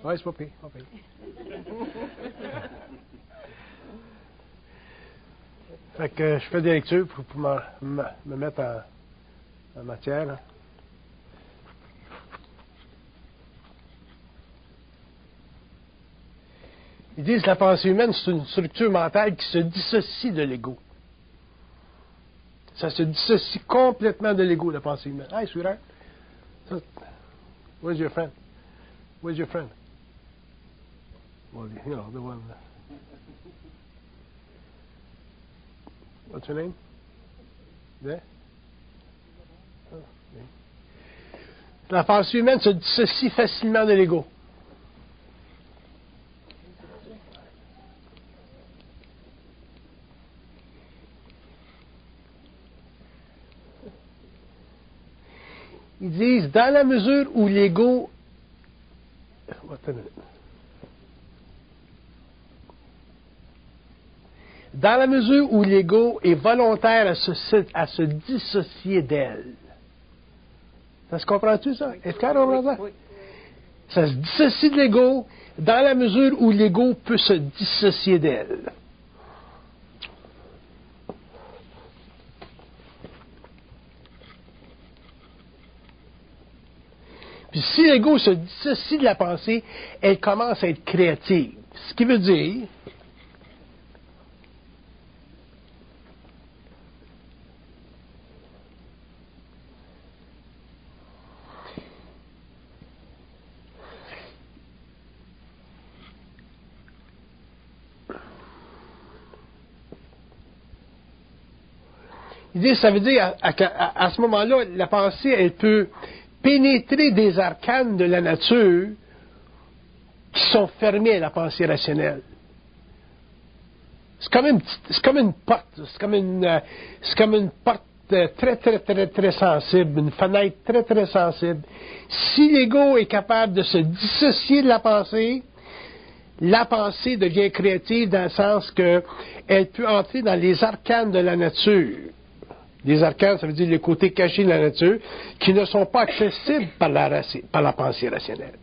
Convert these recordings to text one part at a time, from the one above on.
Oui, c'est pas pire, pas pire. Fait que je fais des lectures pour me mettre en matière. Là. Ils disent que la pensée humaine, c'est une structure mentale qui se dissocie de l'ego. Ça se dissocie complètement de l'ego, la pensée humaine. Hi, sweetheart. Where's your friend? Where's your friend? Well, you know, the one. What's her name? There? Oh, okay. La pensée humaine se dissocie facilement de l'ego. Ils disent, dans la mesure où l'ego... Dans la mesure où l'ego est volontaire à se dissocier d'elle. Ça se comprend-tu, ça? Est-ce qu'on comprend ça? Oui. Ça se dissocie de l'ego dans la mesure où l'ego peut se dissocier d'elle. Puis si l'ego se dissocie de la pensée, elle commence à être créative. Ce qui veut dire ça veut dire à ce moment-là, la pensée, elle peut pénétrer des arcanes de la nature qui sont fermés à la pensée rationnelle. C'est comme une porte, c'est comme une porte très sensible, une fenêtre très sensible. Si l'ego est capable de se dissocier de la pensée devient créative dans le sens qu'elle peut entrer dans les arcanes de la nature. Les arcanes, ça veut dire les côtés cachés de la nature, qui ne sont pas accessibles par la pensée rationnelle.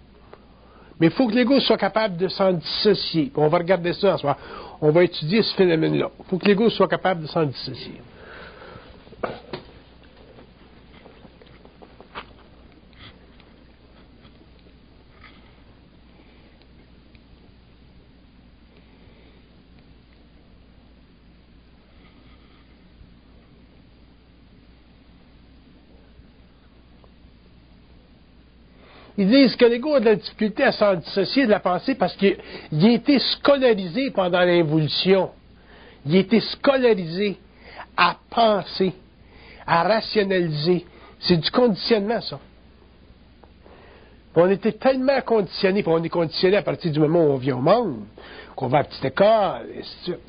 Mais il faut que l'ego soit capable de s'en dissocier. On va regarder ça en soir. On va étudier ce phénomène-là. Il faut que l'ego soit capable de s'en dissocier. Ils disent que l'ego a de la difficulté à s'en dissocier de la pensée parce qu'il a été scolarisé pendant l'involution. Il a été scolarisé à penser, à rationaliser. C'est du conditionnement, ça. On était tellement conditionnés, puis on est conditionné à partir du moment où on vient au monde, qu'on va à la petite école, et ainsi de suite.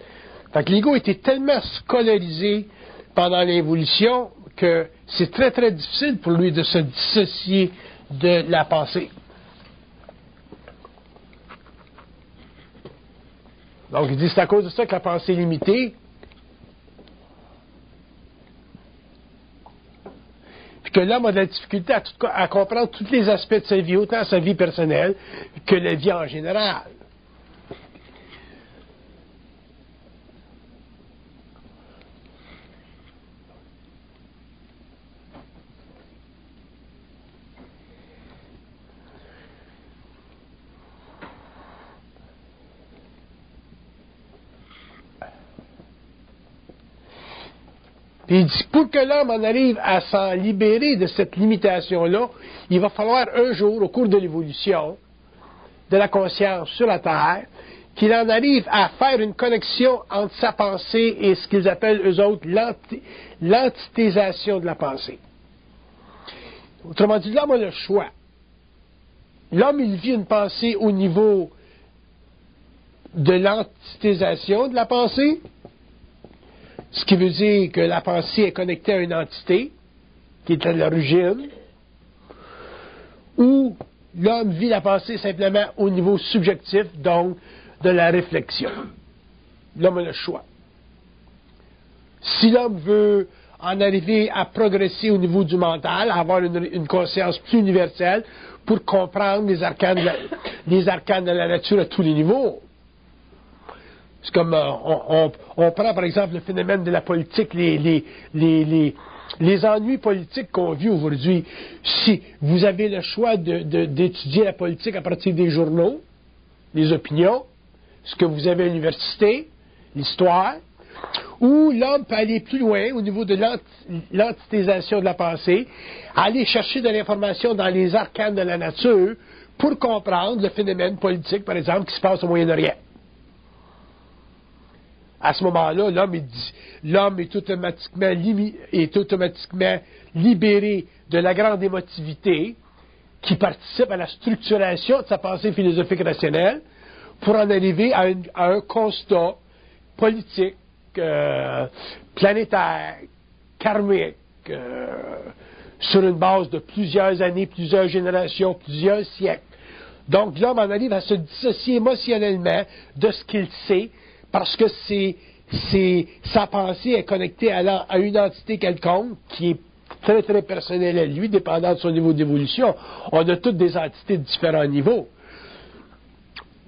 Fait que l'ego était tellement scolarisé pendant l'involution que c'est très difficile pour lui de se dissocier de la pensée. Donc, il dit c'est à cause de ça que la pensée est limitée. Puis que l'homme a de la difficulté à comprendre tous les aspects de sa vie, autant sa vie personnelle que la vie en général. Puis il dit, pour que l'homme en arrive à s'en libérer de cette limitation-là, il va falloir un jour, au cours de l'évolution de la conscience sur la Terre, qu'il en arrive à faire une connexion entre sa pensée et ce qu'ils appellent, eux autres, l'antitésation de la pensée. Autrement dit, l'homme a le choix. L'homme, il vit une pensée au niveau de l'antitésation de la pensée, ce qui veut dire que la pensée est connectée à une entité qui est à l'origine, ou l'homme vit la pensée simplement au niveau subjectif, donc de la réflexion. L'homme a le choix. Si l'homme veut en arriver à progresser au niveau du mental, à avoir une conscience plus universelle pour comprendre les arcanes de la nature à tous les niveaux. C'est comme on prend par exemple le phénomène de la politique, les ennuis politiques qu'on vit aujourd'hui. Si vous avez le choix d'étudier la politique à partir des journaux, les opinions, ce que vous avez à l'université, l'histoire, ou l'homme peut aller plus loin au niveau de l'antithétisation de la pensée, aller chercher de l'information dans les arcanes de la nature pour comprendre le phénomène politique, par exemple, qui se passe au Moyen-Orient. À ce moment-là, l'homme est automatiquement libéré de la grande émotivité qui participe à la structuration de sa pensée philosophique rationnelle pour en arriver à un constat politique, planétaire, karmique, sur une base de plusieurs années, plusieurs générations, plusieurs siècles. Donc l'homme en arrive à se dissocier émotionnellement de ce qu'il sait, parce que sa pensée est connectée à une entité quelconque qui est très, très personnelle à lui, dépendant de son niveau d'évolution. On a toutes des entités de différents niveaux.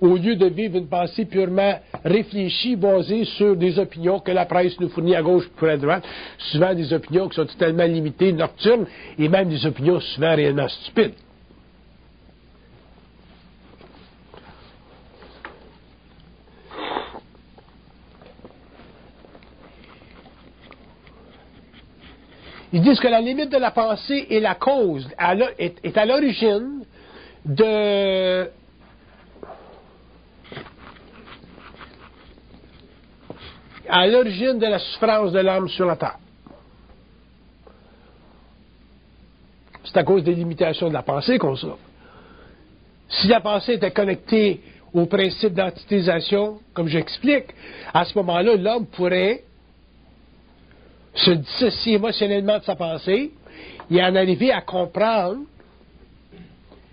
Au lieu de vivre une pensée purement réfléchie, basée sur des opinions que la presse nous fournit à gauche et à droite, souvent des opinions qui sont totalement limitées, nocturnes, et même des opinions souvent réellement stupides. Ils disent que la limite de la pensée est la cause, est à l'origine de la souffrance de l'homme sur la terre. C'est à cause des limitations de la pensée qu'on souffre. Si la pensée était connectée au principe d'antithétisation, comme j'explique, à ce moment-là, l'homme pourrait se dissocier émotionnellement de sa pensée et en arriver à comprendre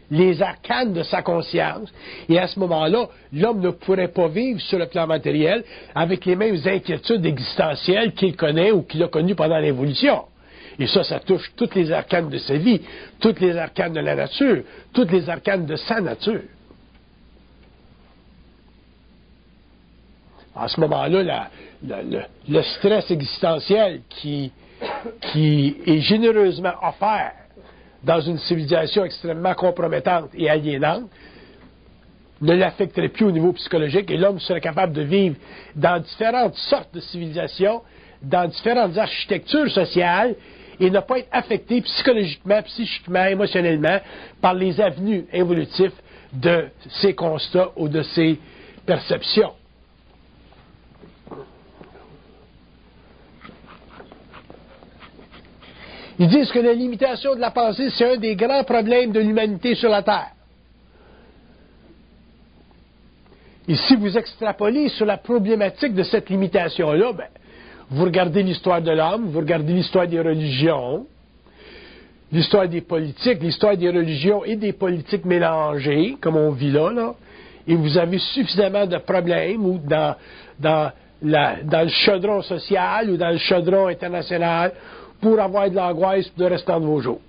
les arcanes de sa conscience. Et à ce moment-là, l'homme ne pourrait pas vivre sur le plan matériel avec les mêmes inquiétudes existentielles qu'il connaît ou qu'il a connues pendant l'évolution. Et ça touche toutes les arcanes de sa vie, toutes les arcanes de la nature, toutes les arcanes de sa nature. À ce moment-là, le stress existentiel qui est généreusement offert dans une civilisation extrêmement compromettante et aliénante ne l'affecterait plus au niveau psychologique et l'homme serait capable de vivre dans différentes sortes de civilisations, dans différentes architectures sociales et ne pas être affecté psychologiquement, psychiquement, émotionnellement par les avenues évolutives de ces constats ou de ces perceptions. Ils disent que la limitation de la pensée, c'est un des grands problèmes de l'humanité sur la Terre. Et si vous extrapolez sur la problématique de cette limitation-là, vous regardez l'histoire de l'homme, vous regardez l'histoire des religions, l'histoire des politiques, l'histoire des religions et des politiques mélangées, comme on vit là, et vous avez suffisamment de problèmes ou dans le chaudron social ou dans le chaudron international pour avoir de l'angoisse pour le restant de vos jours.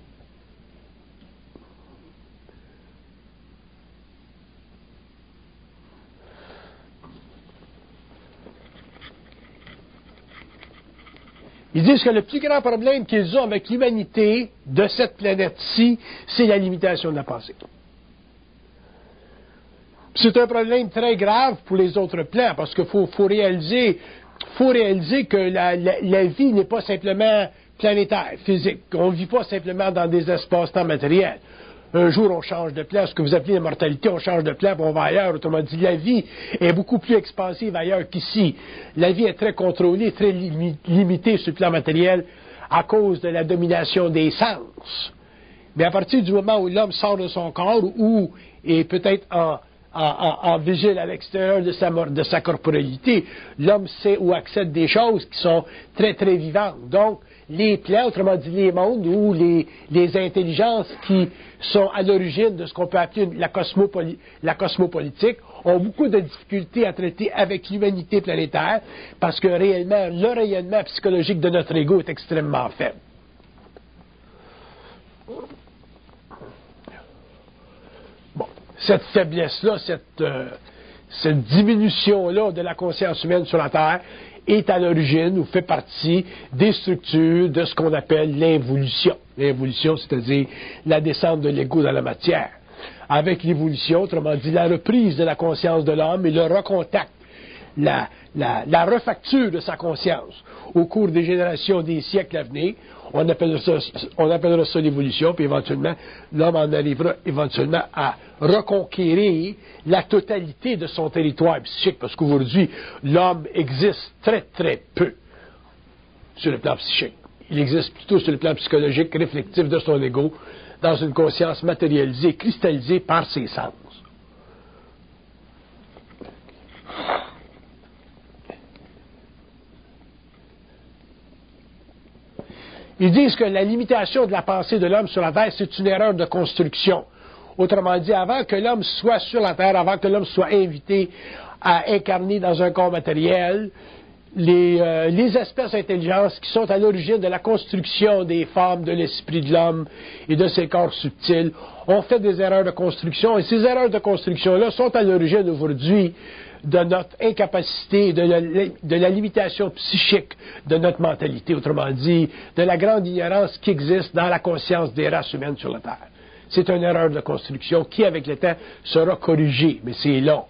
Ils disent que le plus grand problème qu'ils ont avec l'humanité de cette planète-ci, c'est la limitation de la pensée. C'est un problème très grave pour les autres plans, parce qu'il faut réaliser que la vie n'est pas simplement planétaire, physique. On ne vit pas simplement dans des espaces-temps matériels. Un jour, on change de plan, ce que vous appelez l'immortalité, on change de plan, puis on va ailleurs. Autrement dit, la vie est beaucoup plus expansive ailleurs qu'ici. La vie est très contrôlée, très limitée sur le plan matériel à cause de la domination des sens. Mais à partir du moment où l'homme sort de son corps ou est peut-être en vigile à l'extérieur de sa corporalité, l'homme sait ou accède des choses qui sont très, très vivantes. Donc, les plans, autrement dit les mondes ou les intelligences qui sont à l'origine de ce qu'on peut appeler la cosmopolitique, ont beaucoup de difficultés à traiter avec l'humanité planétaire parce que réellement, le rayonnement psychologique de notre ego est extrêmement faible. Bon, cette faiblesse-là, cette diminution-là de la conscience humaine sur la Terre est à l'origine ou fait partie des structures de ce qu'on appelle l'involution. L'involution, c'est-à-dire la descente de l'ego dans la matière. Avec l'évolution, autrement dit, la reprise de la conscience de l'homme et le recontact, la refacture de sa conscience au cours des générations, des siècles à venir, on appellera ça l'évolution, puis éventuellement, l'homme en arrivera éventuellement à reconquérir la totalité de son territoire psychique, parce qu'aujourd'hui, l'homme existe très, très peu sur le plan psychique. Il existe plutôt sur le plan psychologique, réflectif de son ego, dans une conscience matérialisée, cristallisée par ses sens. Ils disent que la limitation de la pensée de l'homme sur la Terre, c'est une erreur de construction. Autrement dit, avant que l'homme soit sur la Terre, avant que l'homme soit invité à incarner dans un corps matériel, les espèces intelligentes qui sont à l'origine de la construction des formes de l'esprit de l'homme et de ses corps subtils ont fait des erreurs de construction. Et ces erreurs de construction-là sont à l'origine aujourd'hui de notre incapacité, de la limitation psychique de notre mentalité, autrement dit, de la grande ignorance qui existe dans la conscience des races humaines sur la Terre. C'est une erreur de construction qui, avec le temps, sera corrigée, mais c'est long.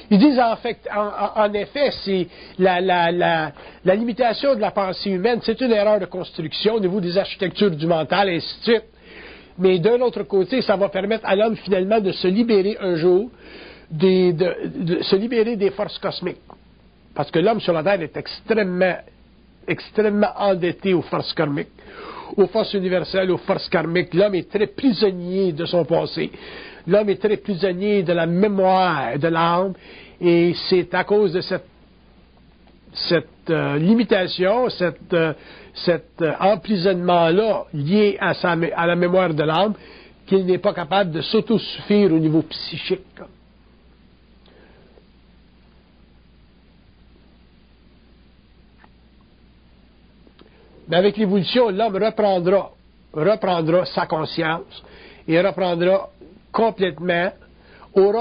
Ils disent en effet, c'est la limitation de la pensée humaine, c'est une erreur de construction au niveau des architectures du mental, et ainsi de suite. Mais d'un autre côté, ça va permettre à l'homme finalement de se libérer un jour, de se libérer des forces cosmiques. Parce que l'homme sur la Terre est extrêmement endetté aux forces karmiques, aux forces universelles, aux forces karmiques. L'homme est très prisonnier de son passé. L'homme est très prisonnier de la mémoire de l'âme, et c'est à cause de cette limitation, cet emprisonnement-là lié à la mémoire de l'âme, qu'il n'est pas capable de s'autosuffire au niveau psychique. Mais avec l'évolution, l'homme reprendra sa conscience et aura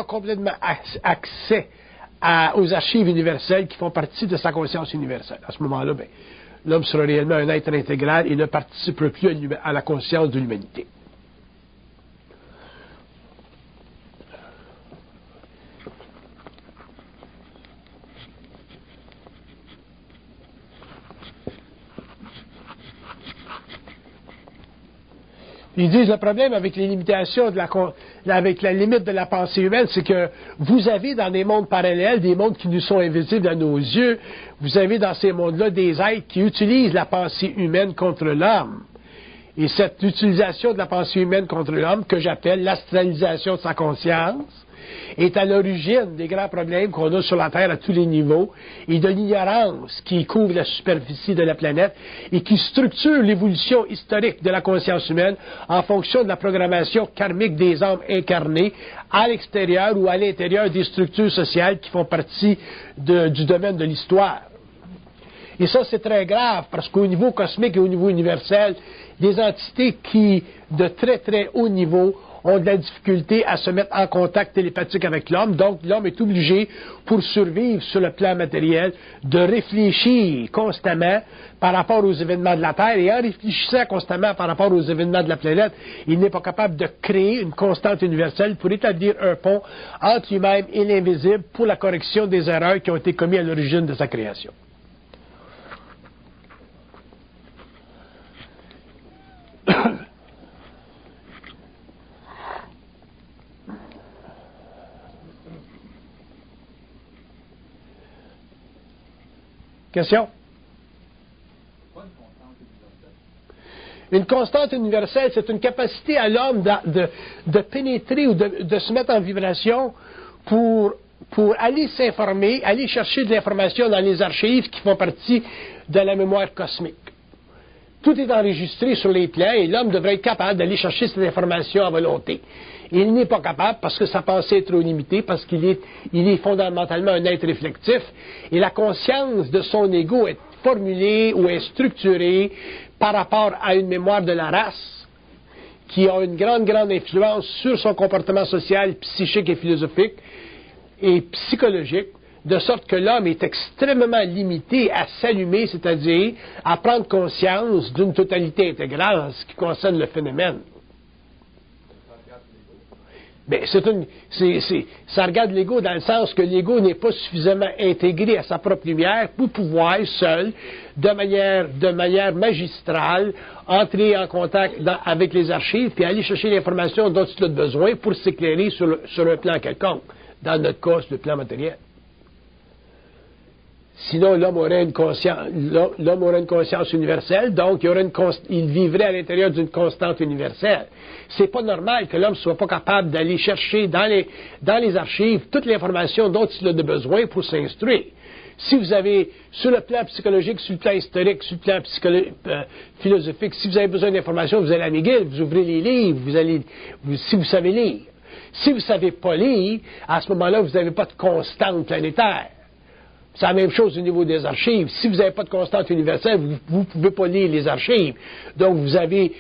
complètement accès aux archives universelles qui font partie de sa conscience universelle. À ce moment-là, l'homme sera réellement un être intégral et ne participera plus à la conscience de l'humanité. Ils disent le problème avec les limitations avec la limite de la pensée humaine, c'est que vous avez dans des mondes parallèles, des mondes qui nous sont invisibles à nos yeux, vous avez dans ces mondes-là des êtres qui utilisent la pensée humaine contre l'homme. Et cette utilisation de la pensée humaine contre l'homme, que j'appelle l'astralisation de sa conscience, est à l'origine des grands problèmes qu'on a sur la Terre à tous les niveaux et de l'ignorance qui couvre la superficie de la planète et qui structure l'évolution historique de la conscience humaine en fonction de la programmation karmique des âmes incarnées à l'extérieur ou à l'intérieur des structures sociales qui font partie du domaine de l'histoire. Et ça, c'est très grave, parce qu'au niveau cosmique et au niveau universel, des entités qui, de très très haut niveau, ont de la difficulté à se mettre en contact télépathique avec l'homme. Donc, l'homme est obligé, pour survivre sur le plan matériel, de réfléchir constamment par rapport aux événements de la Terre. Et en réfléchissant constamment par rapport aux événements de la planète, il n'est pas capable de créer une constante universelle pour établir un pont entre lui-même et l'invisible pour la correction des erreurs qui ont été commises à l'origine de sa création. Question? Une constante universelle, c'est une capacité à l'homme de pénétrer ou de se mettre en vibration pour aller s'informer, aller chercher de l'information dans les archives qui font partie de la mémoire cosmique. Tout est enregistré sur les plans et l'homme devrait être capable d'aller chercher cette information à volonté. Il n'est pas capable parce que sa pensée est trop limitée, parce qu'il est fondamentalement un être réflectif et la conscience de son ego est formulée ou est structurée par rapport à une mémoire de la race qui a une grande influence sur son comportement social, psychique et philosophique et psychologique, de sorte que l'homme est extrêmement limité à s'allumer, c'est-à-dire à prendre conscience d'une totalité intégrale en ce qui concerne le phénomène. Bien, ça regarde l'ego dans le sens que l'ego n'est pas suffisamment intégré à sa propre lumière pour pouvoir, seul, de manière magistrale, entrer en contact avec les archives et aller chercher l'information dont il a besoin pour s'éclairer sur un plan quelconque, dans notre cas, sur le plan matériel. Sinon, l'homme aurait une conscience universelle, donc il vivrait à l'intérieur d'une constante universelle. C'est pas normal que l'homme soit pas capable d'aller chercher dans les archives toute l'information dont il a besoin pour s'instruire. Si vous avez, sur le plan psychologique, sur le plan historique, sur le plan philosophique, si vous avez besoin d'informations, vous allez à McGill, vous ouvrez les livres, si vous savez lire. Si vous ne savez pas lire, à ce moment-là, vous n'avez pas de constante planétaire. C'est la même chose au niveau des archives. Si vous n'avez pas de constante universelle, vous ne pouvez pas lire les archives. Donc, vous avez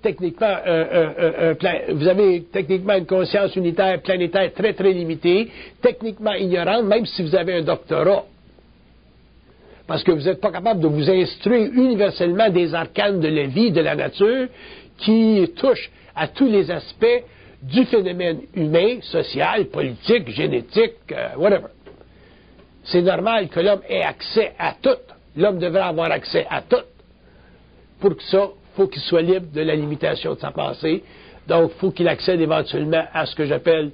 techniquement une conscience unitaire, planétaire très, très limitée, techniquement ignorante, même si vous avez un doctorat. Parce que vous n'êtes pas capable de vous instruire universellement des arcanes de la vie, de la nature, qui touchent à tous les aspects du phénomène humain, social, politique, génétique, whatever. C'est normal que l'homme ait accès à tout. L'homme devrait avoir accès à tout. Pour que ça, il faut qu'il soit libre de la limitation de sa pensée. Donc, il faut qu'il accède éventuellement à ce que j'appelle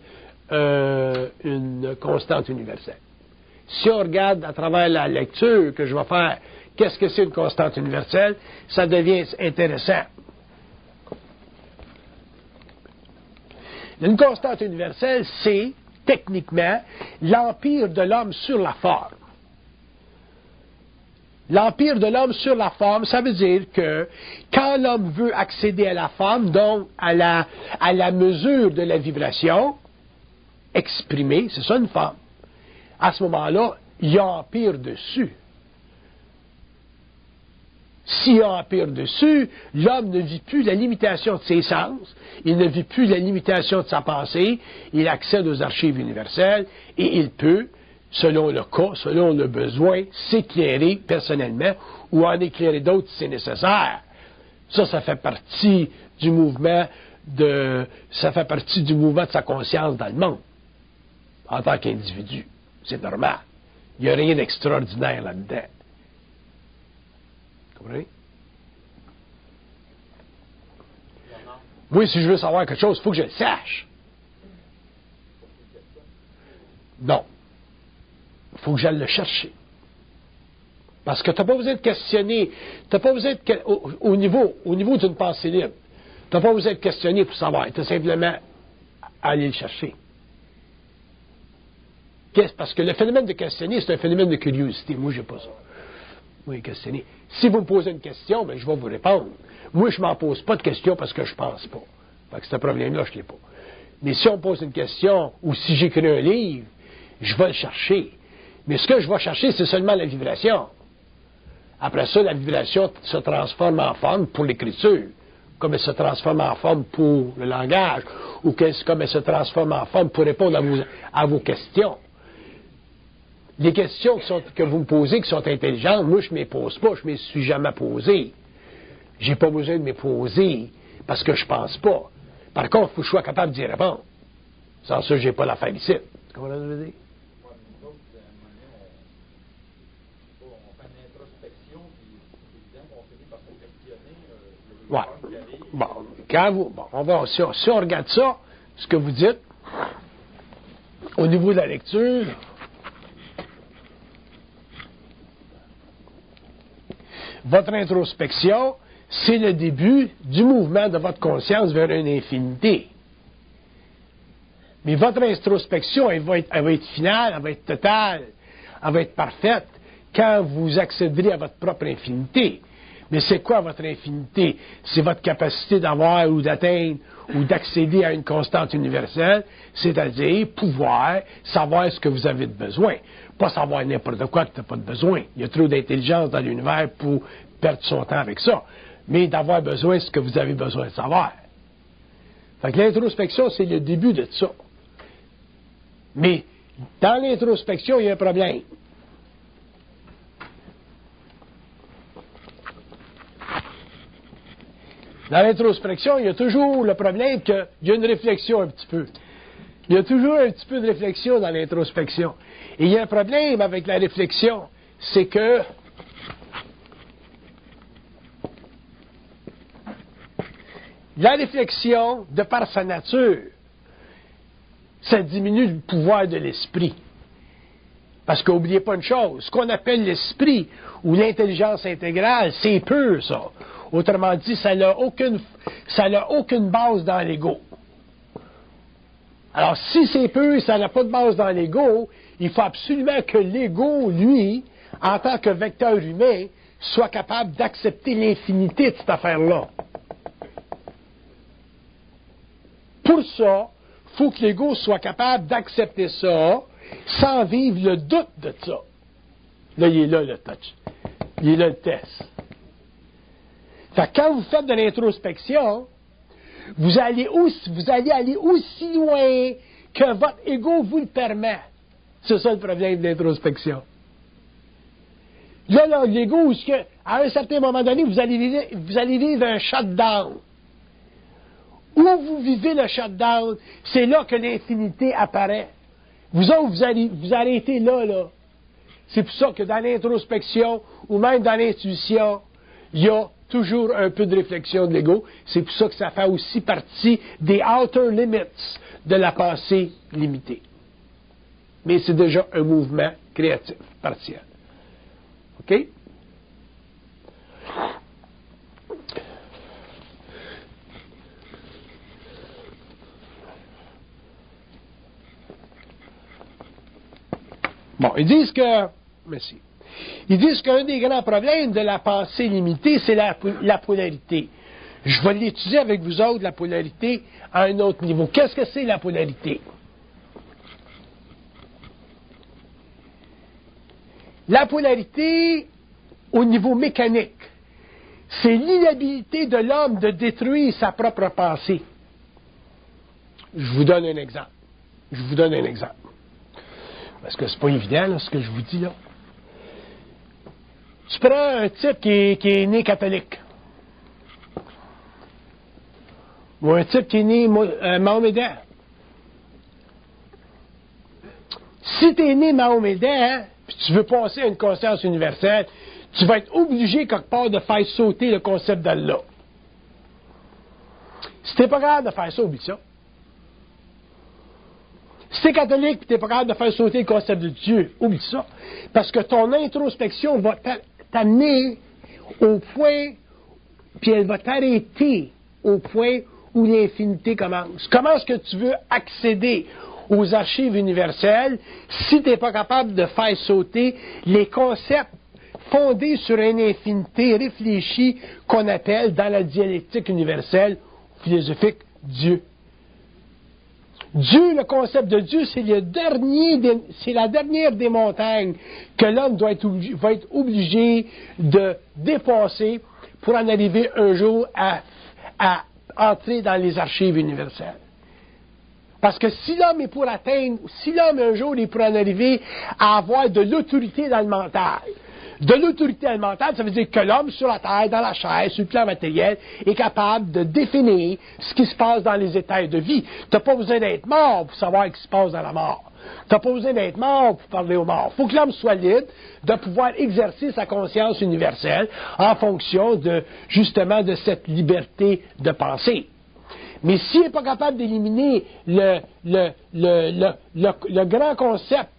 une constante universelle. Si on regarde à travers la lecture que je vais faire, qu'est-ce que c'est une constante universelle, ça devient intéressant. Une constante universelle, c'est techniquement l'empire de l'homme sur la forme. L'empire de l'homme sur la forme, ça veut dire que quand l'homme veut accéder à la forme, donc à la mesure de la vibration exprimée, c'est ça une forme, à ce moment-là, il y a empire dessus. S'il y a empire dessus, l'homme ne vit plus la limitation de ses sens, il ne vit plus la limitation de sa pensée, il accède aux archives universelles et il peut, selon le cas, selon le besoin, s'éclairer personnellement ou en éclairer d'autres si c'est nécessaire. Ça fait partie du mouvement de sa conscience dans le monde, en tant qu'individu. C'est normal. Il n'y a rien d'extraordinaire là-dedans. Comprenez? Moi, si je veux savoir quelque chose, il faut que je le sache. Non. Il faut que j'aille le chercher. Parce que tu n'as pas besoin de questionner. Tu n'as pas besoin au niveau d'une pensée libre. Tu n'as pas besoin de questionner pour savoir. Tu as simplement à aller le chercher. Parce que le phénomène de questionner, c'est un phénomène de curiosité. Moi, je n'ai pas ça. Oui, questionner. Si vous me posez une question, ben, je vais vous répondre. Moi, je ne m'en pose pas de questions parce que je ne pense pas. Fait que ce problème-là, je ne l'ai pas. Mais si on me pose une question ou si j'écris un livre, je vais le chercher. Mais ce que je vais chercher, c'est seulement la vibration. Après ça, la vibration se transforme en forme pour l'écriture, comme elle se transforme en forme pour le langage, ou comme elle se transforme en forme pour répondre à vos questions. Les questions que vous me posez, qui sont intelligentes, moi, je ne me les pose pas, je ne me les suis jamais posées. Je n'ai pas besoin de me les poser parce que je ne pense pas. Par contre, il faut que je sois capable d'y répondre. Sans ça, je n'ai pas l'affaire ici. Comment je veux dire? Ouais. Bon, si on regarde ça, ce que vous dites, au niveau de la lecture, votre introspection, c'est le début du mouvement de votre conscience vers une infinité. Mais votre introspection, elle va être finale, elle va être totale, elle va être parfaite quand vous accéderez à votre propre infinité. Mais c'est quoi votre infinité? C'est votre capacité d'avoir ou d'atteindre ou d'accéder à une constante universelle, c'est-à-dire pouvoir savoir ce que vous avez de besoin. Pas savoir n'importe quoi que tu n'as pas de besoin. Il y a trop d'intelligence dans l'univers pour perdre son temps avec ça. Mais d'avoir besoin de ce que vous avez besoin de savoir. Fait que l'introspection, c'est le début de ça. Mais dans l'introspection, il y a un problème. Dans l'introspection, il y a toujours le problème qu'il y a une réflexion un petit peu. Il y a toujours un petit peu de réflexion dans l'introspection. Et il y a un problème avec la réflexion, c'est que la réflexion, de par sa nature, ça diminue le pouvoir de l'esprit. Parce qu'oubliez pas une chose, ce qu'on appelle l'esprit ou l'intelligence intégrale, c'est pur, ça. Autrement dit, ça n'a aucune base dans l'ego. Alors, si c'est pur et ça n'a pas de base dans l'ego, il faut absolument que l'ego, lui, en tant que vecteur humain, soit capable d'accepter l'infinité de cette affaire-là. Pour ça, il faut que l'ego soit capable d'accepter ça sans vivre le doute de ça. Là, il est là le touch. Il est là le test. Fait que quand vous faites de l'introspection, vous allez aller aussi loin que votre ego vous le permet. C'est ça le problème de l'introspection. Là, l'ego, à un certain moment donné, vous allez vivre un shutdown. Où vous vivez le shutdown, c'est là que l'infinité apparaît. Vous autres, vous arrêtez là. C'est pour ça que dans l'introspection, ou même dans l'intuition, il y a toujours un peu de réflexion de l'ego. C'est pour ça que ça fait aussi partie des outer limits de la pensée limitée. Mais c'est déjà un mouvement créatif, partiel. OK? Bon, ils disent que... Merci. Ils disent qu'un des grands problèmes de la pensée limitée, c'est la polarité. Je vais l'étudier avec vous autres, la polarité, à un autre niveau. Qu'est-ce que c'est la polarité? La polarité, au niveau mécanique, c'est l'inhabilité de l'homme de détruire sa propre pensée. Je vous donne un exemple. Parce que c'est pas évident, là, ce que je vous dis, là. Tu prends un type qui est né catholique. Ou un type qui est né mahomédan. Si tu es né mahomédan, puis tu veux passer à une conscience universelle, tu vas être obligé quelque part de faire sauter le concept d'Allah. Si tu n'es pas capable de faire ça, oublie ça. Si tu es catholique et tu n'es pas capable de faire sauter le concept de Dieu, oublie ça. Parce que ton introspection va t'amener au point, puis elle va t'arrêter au point où l'infinité commence. Comment est-ce que tu veux accéder aux archives universelles si tu n'es pas capable de faire sauter les concepts fondés sur une infinité réfléchie qu'on appelle dans la dialectique universelle philosophique Dieu? Dieu, le concept de Dieu, c'est la dernière des montagnes que l'homme va être obligé de dépasser pour en arriver un jour à entrer dans les archives universelles. Parce que si l'homme un jour est pour en arriver à avoir de l'autorité dans le mental, de l'autorité dans le mental, ça veut dire que l'homme sur la terre, dans la chair, sur le plan matériel, est capable de définir ce qui se passe dans les états de vie. Tu n'as pas besoin d'être mort pour savoir ce qui se passe dans la mort. Tu n'as pas besoin d'être mort pour parler aux morts. Il faut que l'homme soit libre de pouvoir exercer sa conscience universelle en fonction justement de cette liberté de penser. Mais s'il n'est pas capable d'éliminer le grand concept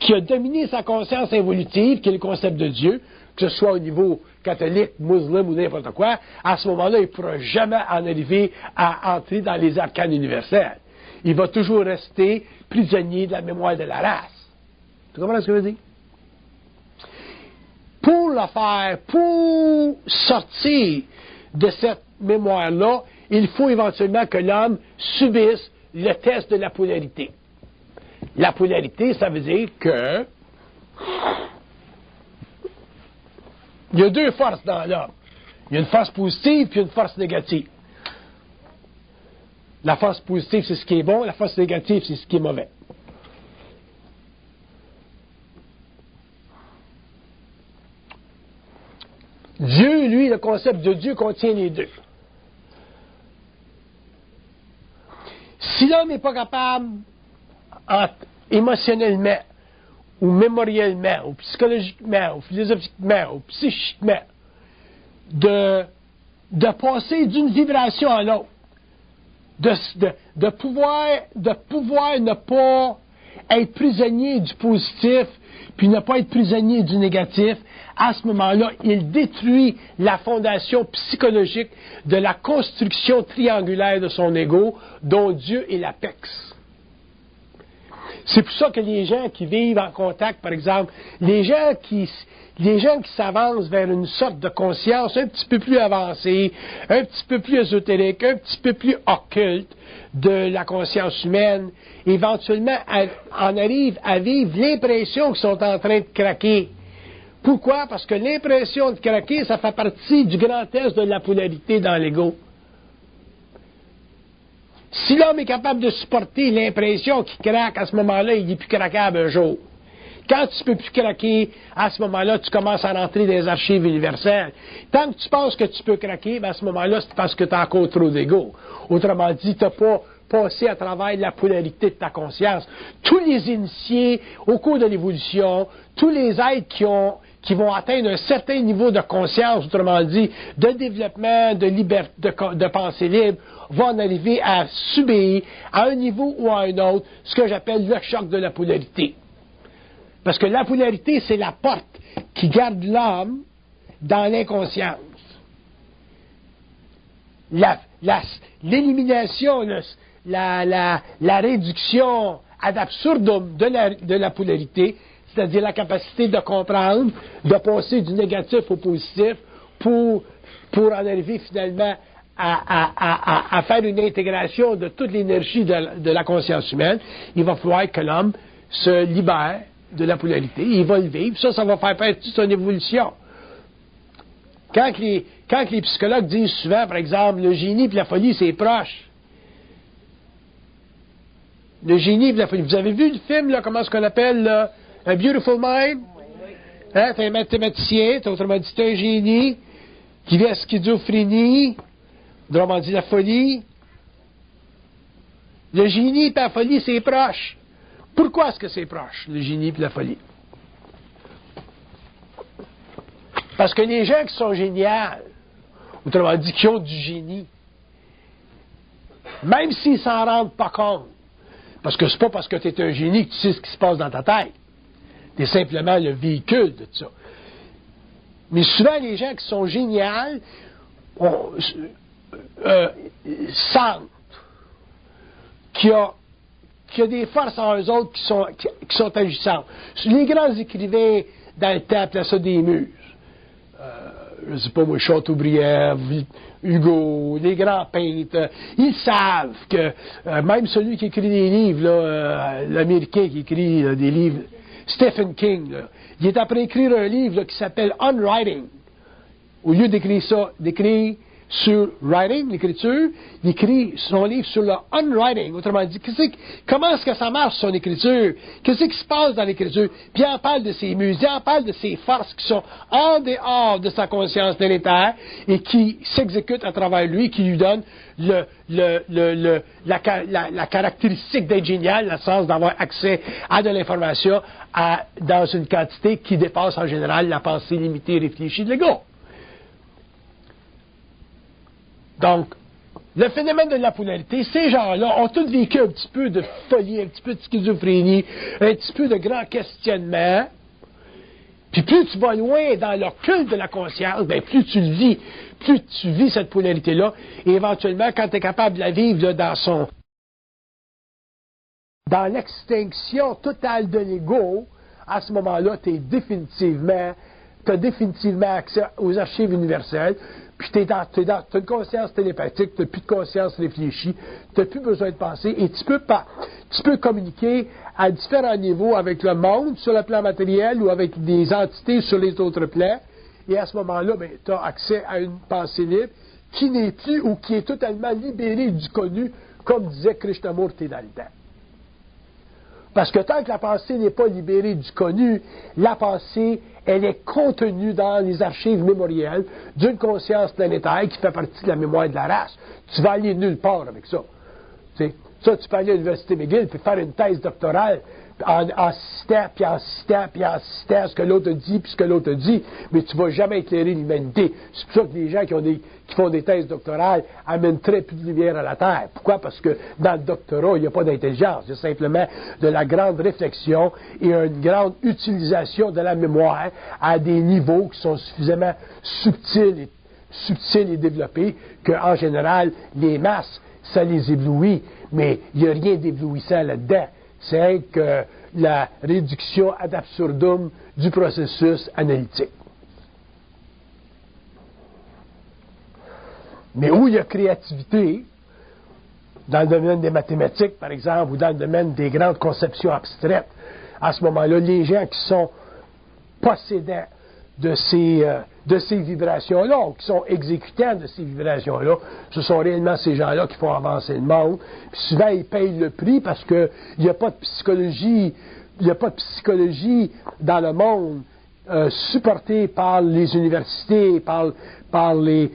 qui a dominé sa conscience évolutive, qui est le concept de Dieu, que ce soit au niveau catholique, musulman ou n'importe quoi, à ce moment-là, il ne pourra jamais en arriver à entrer dans les arcanes universels. Il va toujours rester prisonnier de la mémoire de la race. Tu comprends ce que je veux dire? Pour le faire, pour sortir de cette mémoire-là, il faut éventuellement que l'homme subisse le test de la polarité. La polarité, ça veut dire que il y a deux forces dans l'homme. Il y a une force positive et une force négative. La force positive, c'est ce qui est bon, la force négative, c'est ce qui est mauvais. Dieu, lui, le concept de Dieu contient les deux. Si l'homme n'est pas capable, émotionnellement, ou mémoriellement, ou psychologiquement, ou philosophiquement, ou psychiquement, de passer d'une vibration à l'autre, de pouvoir ne pas être prisonnier du positif, puis ne pas être prisonnier du négatif, à ce moment-là, il détruit la fondation psychologique de la construction triangulaire de son ego, dont Dieu est l'apex. C'est pour ça que les gens qui vivent en contact, par exemple, les gens qui s'avancent vers une sorte de conscience un petit peu plus avancée, un petit peu plus ésotérique, un petit peu plus occulte de la conscience humaine, éventuellement en arrivent à vivre l'impression qu'ils sont en train de craquer. Pourquoi? Parce que l'impression de craquer, ça fait partie du grand test de la polarité dans l'ego. Si l'homme est capable de supporter l'impression qu'il craque, à ce moment-là, il n'est plus craquable un jour. Quand tu ne peux plus craquer, à ce moment-là, tu commences à rentrer dans les archives universelles. Tant que tu penses que tu peux craquer, à ce moment-là, c'est parce que tu as encore trop d'ego. Autrement dit, tu n'as pas passé à travers la polarité de ta conscience. Tous les initiés, au cours de l'évolution, tous les êtres qui vont atteindre un certain niveau de conscience, autrement dit, de développement, de liberté, de pensée libre, vont en arriver à subir, à un niveau ou à un autre, ce que j'appelle le choc de la polarité. Parce que la polarité, c'est la porte qui garde l'homme dans l'inconscience. L'élimination, la réduction ad absurdum de la polarité, c'est-à-dire la capacité de comprendre, de passer du négatif au positif pour en arriver finalement à faire une intégration de toute l'énergie de la conscience humaine, il va falloir que l'homme se libère de la polarité. Il va le vivre. Ça va faire partie de son évolution. Quand les psychologues disent souvent, par exemple, le génie et la folie, c'est proche. Le génie et la folie. Vous avez vu le film, là, comment est-ce qu'on appelle, là, A Beautiful Mind? Hein, t'es un mathématicien, autrement dit, t'es un génie, qui vit à schizophrénie, autrement dit, la folie. Le génie et la folie, c'est proche. Pourquoi est-ce que c'est proche, le génie et la folie? Parce que les gens qui sont géniaux, autrement dit, qui ont du génie, même s'ils s'en rendent pas compte, parce que c'est pas parce que tu es un génie que tu sais ce qui se passe dans ta tête. Tu es simplement le véhicule de ça. Mais souvent, les gens qui sont géniaux sentent qu'il y a des forces en eux autres qui sont agissantes. Les grands écrivains dans le temps appelaient ça des muses. Je ne sais pas moi, Chateaubriand, Hugo, les grands peintres, ils savent que même celui qui écrit des livres, l'Américain qui écrit des livres, Stephen King, là, il est après écrire un livre là, qui s'appelle On Writing. Au lieu d'écrire sur writing, l'écriture, il écrit son livre sur le on-writing. Autrement dit, comment est-ce que ça marche, son écriture? Qu'est-ce qui se passe dans l'écriture? Puis il en parle de ses muses, il en parle de ses forces qui sont en dehors de sa conscience planétaire et qui s'exécutent à travers lui, qui lui donnent la caractéristique d'être génial, le sens d'avoir accès à de l'information dans une quantité qui dépasse en général la pensée limitée et réfléchie de l'ego. Donc, le phénomène de la polarité, ces gens-là ont tous vécu un petit peu de folie, un petit peu de schizophrénie, un petit peu de grand questionnement. Puis plus tu vas loin dans leur culte de la conscience, bien plus tu le vis, plus tu vis cette polarité-là, et éventuellement, quand tu es capable de la vivre là, dans l'extinction totale de l'ego, à ce moment-là, tu as définitivement accès aux archives universelles, puis tu as une conscience télépathique, tu n'as plus de conscience réfléchie, tu n'as plus besoin de penser, et tu peux communiquer à différents niveaux avec le monde sur le plan matériel ou avec des entités sur les autres plans, et à ce moment-là, ben, tu as accès à une pensée libre qui n'est plus ou qui est totalement libérée du connu, comme disait Krishnamurti dans le temps. Parce que tant que la pensée n'est pas libérée du connu, la pensée, elle est contenue dans les archives mémorielles d'une conscience planétaire qui fait partie de la mémoire de la race. Tu vas aller nulle part avec ça. Tu sais, ça, tu peux aller à l'Université McGill puis faire une thèse doctorale en citant, puis en citant, puis en citant ce que l'autre a dit, puis ce que l'autre a dit, mais tu ne vas jamais éclairer l'humanité. C'est pour ça que les gens qui font des thèses doctorales amènent très peu de lumière à la Terre. Pourquoi? Parce que dans le doctorat, il n'y a pas d'intelligence. Il y a simplement de la grande réflexion et une grande utilisation de la mémoire à des niveaux qui sont suffisamment subtils et développés qu'en général, les masses, ça les éblouit, mais il n'y a rien d'éblouissant là-dedans. C'est que la réduction ad absurdum du processus analytique. Mais où il y a créativité, dans le domaine des mathématiques, par exemple, ou dans le domaine des grandes conceptions abstraites, à ce moment-là, les gens qui sont possédants de ces vibrations-là, ou qui sont exécutants de ces vibrations-là, ce sont réellement ces gens-là qui font avancer le monde. Puis souvent, ils payent le prix parce qu'il n'y a pas de psychologie, dans le monde supportée par les universités, par les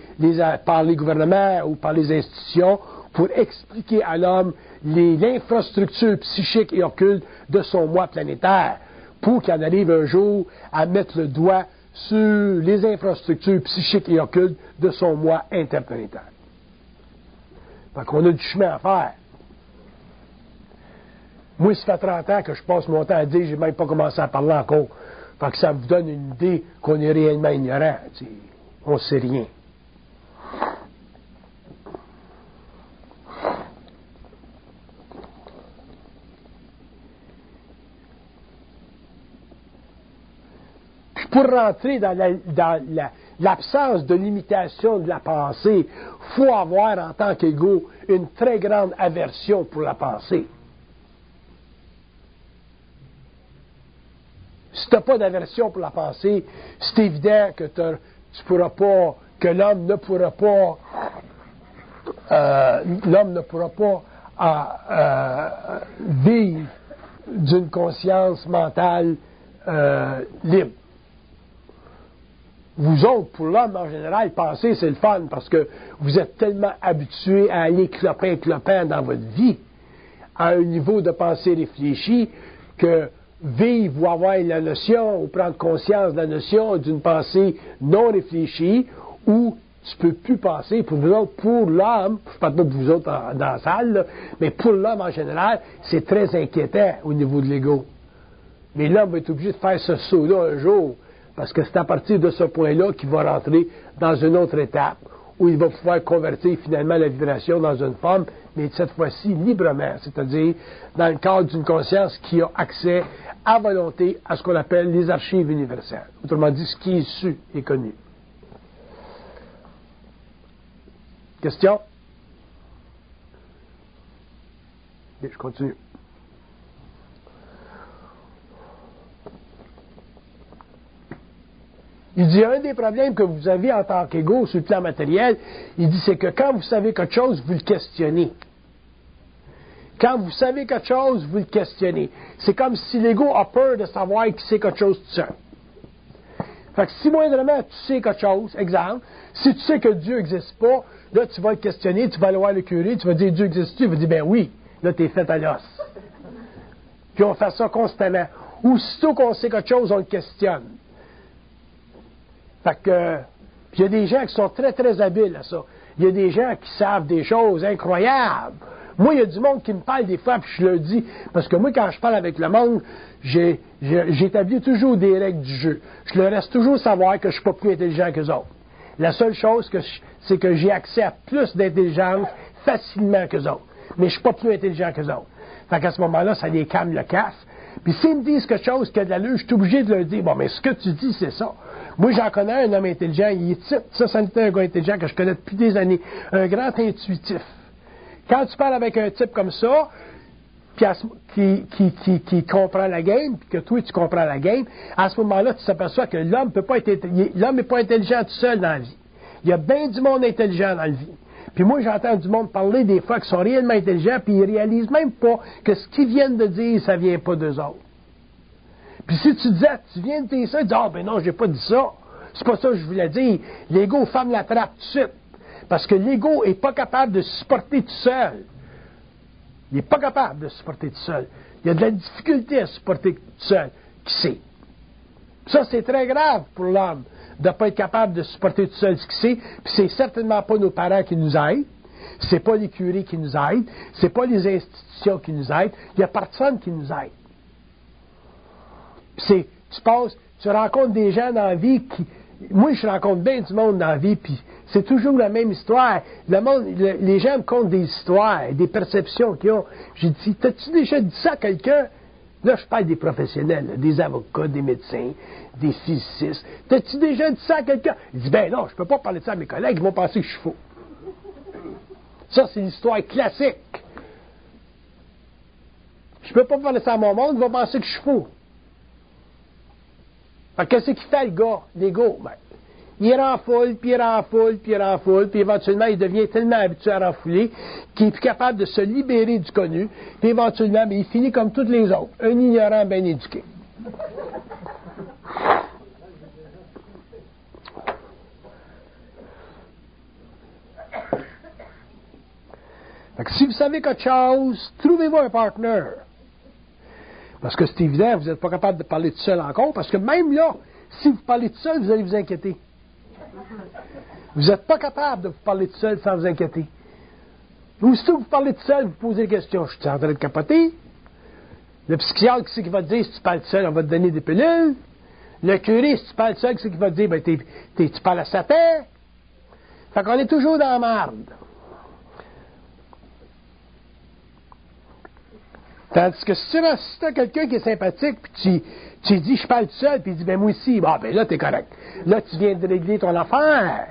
gouvernements ou par les institutions pour expliquer à l'homme l'infrastructure psychique et occulte de son moi planétaire, pour qu'il en arrive un jour à mettre le doigt sur les infrastructures psychiques et occultes de son moi interplanétaire. Fait qu'on a du chemin à faire. Moi, ça fait 30 ans que je passe mon temps à dire, j'ai même pas commencé à parler encore. Fait que ça vous donne une idée qu'on est réellement ignorant. T'sais. On ne sait rien. Pour rentrer dans l'absence de limitation de la pensée, il faut avoir en tant qu'ego une très grande aversion pour la pensée. Si tu n'as pas d'aversion pour la pensée, c'est évident que l'homme ne pourra pas vivre d'une conscience mentale libre. Vous autres, pour l'homme en général, penser, c'est le fun parce que vous êtes tellement habitués à aller clopin dans votre vie, à un niveau de pensée réfléchi, que vivre ou avoir la notion, ou prendre conscience de la notion d'une pensée non réfléchie, où tu ne peux plus penser, pour vous autres, pour l'homme, je ne parle pas de vous autres dans la salle, là, mais pour l'homme en général, c'est très inquiétant au niveau de l'ego. Mais l'homme va être obligé de faire ce saut-là un jour, parce que c'est à partir de ce point-là qu'il va rentrer dans une autre étape, où il va pouvoir convertir finalement la vibration dans une forme, mais cette fois-ci librement, c'est-à-dire dans le cadre d'une conscience qui a accès à volonté à ce qu'on appelle les archives universelles. Autrement dit, ce qui est su et connu. Question? Et je continue. Il dit, un des problèmes que vous avez en tant qu'ego sur le plan matériel, il dit, c'est que quand vous savez quelque chose, vous le questionnez. Quand vous savez quelque chose, vous le questionnez. C'est comme si l'ego a peur de savoir qu'il sait quelque chose tout seul. Fait que si moindrement tu sais quelque chose, exemple, si tu sais que Dieu n'existe pas, là tu vas le questionner, tu vas aller voir le curé, tu vas dire Dieu existe-tu? Il va dire ben oui, là t'es fait à l'os. Puis on fait ça constamment. Ou sitôt qu'on sait quelque chose, on le questionne. Fait que, puis il y a des gens qui sont très, très habiles à ça. Il y a des gens qui savent des choses incroyables. Moi, il y a du monde qui me parle des fois, puis je le dis, parce que moi, quand je parle avec le monde, j'établis toujours des règles du jeu. Je leur laisse toujours savoir que je ne suis pas plus intelligent qu'eux autres. La seule chose, c'est que j'ai accès à plus d'intelligence facilement qu'eux autres. Mais je ne suis pas plus intelligent qu'eux autres. Fait qu'à ce moment-là, ça les calme le casse. Puis s'ils me disent quelque chose qui a de l'allure, je suis obligé de leur dire, bon, mais ce que tu dis, c'est ça. Moi, j'en connais un homme intelligent, il est type. Ça c'était un gars intelligent que je connais depuis des années. Un grand intuitif. Quand tu parles avec un type comme ça, qui comprend la game, puis que toi, tu comprends la game, à ce moment-là, tu t'aperçois que l'homme n'est pas intelligent tout seul dans la vie. Il y a bien du monde intelligent dans la vie. Puis moi, j'entends du monde parler des fois qui sont réellement intelligents, puis ils réalisent même pas que ce qu'ils viennent de dire, ça vient pas d'eux autres. Puis si tu disais, tu viens de dire ça, tu dis, ah ben non, j'ai pas dit ça. C'est pas ça que je voulais dire. L'ego ferme la trappe tout de suite. Parce que l'ego est pas capable de supporter tout seul. Il n'est pas capable de supporter tout seul. Il y a de la difficulté à supporter tout seul. Qui sait? Ça, c'est très grave pour l'homme de ne pas être capable de supporter tout seul ce qu'il sait. Puis c'est certainement pas nos parents qui nous aident. C'est pas les curés qui nous aident. C'est pas les institutions qui nous aident. Il n'y a personne qui nous aide. Tu rencontres des gens dans la vie qui... Moi, je rencontre bien du monde dans la vie, puis c'est toujours la même histoire. Les gens me content des histoires, des perceptions qu'ils ont. J'ai dit, t'as-tu déjà dit ça à quelqu'un? Là, je parle des professionnels, là, des avocats, des médecins, des physicists. T'as-tu déjà dit ça à quelqu'un? Il dit, ben non, je peux pas parler de ça à mes collègues, ils vont penser que je suis faux. Ça, c'est l'histoire classique. Je peux pas parler ça à mon monde, ils vont penser que je suis faux. Alors, qu'est-ce qu'il fait, le gars, l'ego? Ben, il renfoule, puis il renfoule, puis il renfoule, puis éventuellement, il devient tellement habitué à renfouler qu'il est plus capable de se libérer du connu, puis éventuellement, ben, il finit comme tous les autres, un ignorant bien éduqué. Fait que si vous savez quelque chose, trouvez-vous un partenaire. Parce que c'est évident, vous n'êtes pas capable de parler tout seul encore, parce que même là, si vous parlez tout seul, vous allez vous inquiéter. Vous n'êtes pas capable de vous parler tout seul sans vous inquiéter. Aussitôt que vous parlez tout seul, vous posez des questions. Je suis en train de capoter. Le psychiatre, c'est qui va te dire, si tu parles tout seul, on va te donner des pilules. Le curé, si tu parles tout seul, c'est qui va te dire, ben, tu parles à Satan. Fait qu'on est toujours dans la merde. Tandis que si tu as quelqu'un qui est sympathique, puis tu dis, je parle tout seul, puis il dit, ben moi aussi, ben là, t'es correct. Là, tu viens de régler ton affaire.